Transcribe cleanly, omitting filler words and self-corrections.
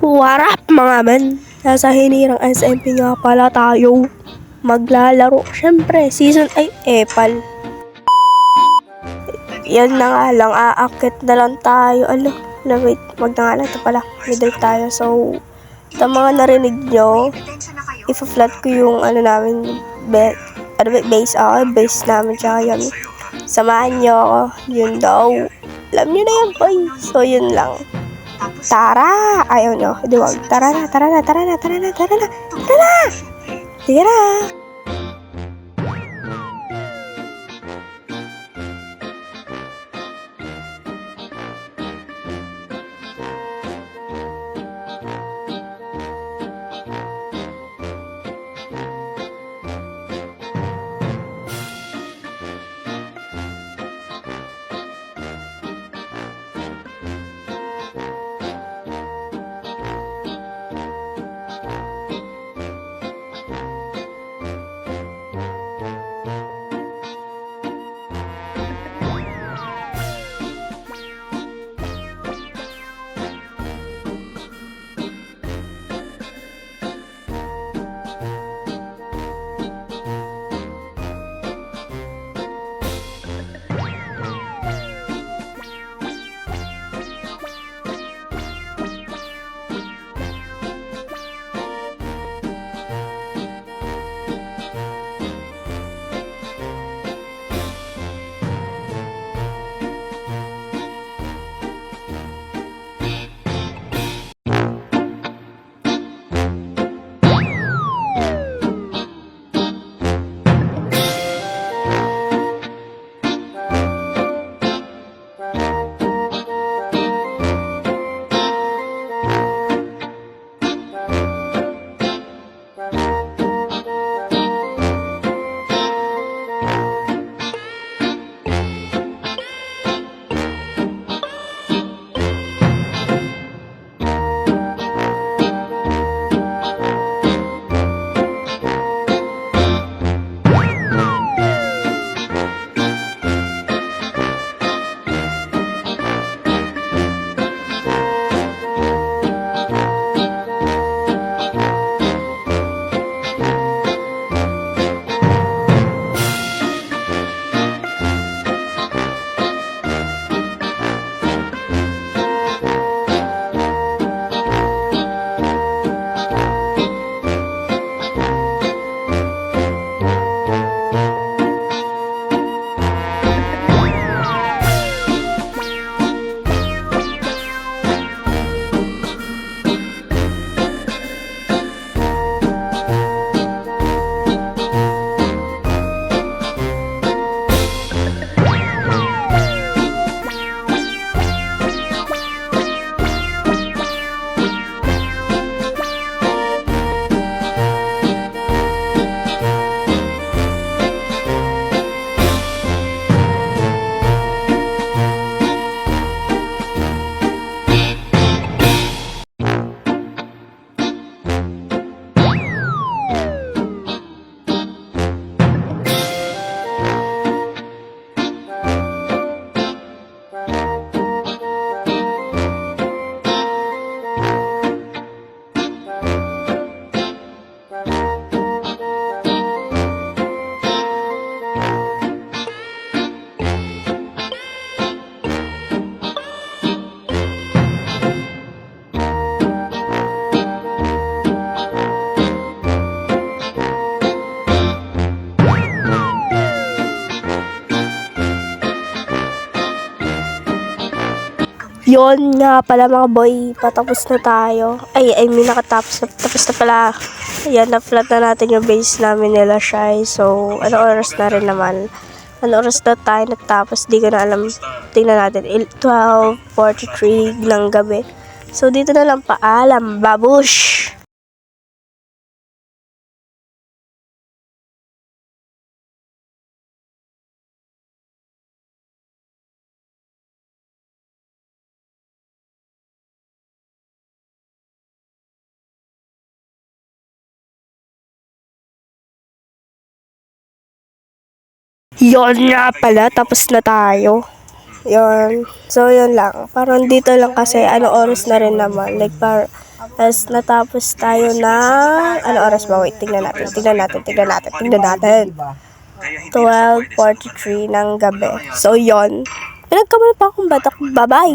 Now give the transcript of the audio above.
What up mga men? Nasa hinirang SMP nga pala tayo maglalaro. Syempre, season ay epal. Yan na nga lang, aakit na lang tayo. Wait, wag na nga lang ito pala. Middle tayo. So, ito mga narinig nyo, ipa-flat ko yung namin, base namin, tsaka yun. Samahan nyo ako, yun daw. Alam nyo na yan, boy. So, yun lang. Tara! Ayaw nyo. Di wag. Tara na. Sige na! Yon nga pala mga boy, patapos na tayo. Tapos na pala. Ayan, na-flat na natin yung base namin nila Shy. So, oras na rin naman? Oras na tayo natapos? Di ko na alam. Tingnan natin. 12:43 ng gabi. So, dito na lang paalam. Babush! Yon nga pala, tapos na tayo. Yon. So, yun lang. Parang dito lang kasi, oras na rin naman. Like, Tapos natapos tayo ng, ano oras ba? Wait, tingnan natin. 12:43 ng gabi. So, yon. Pinagkamala pa akong batak. Bye-bye!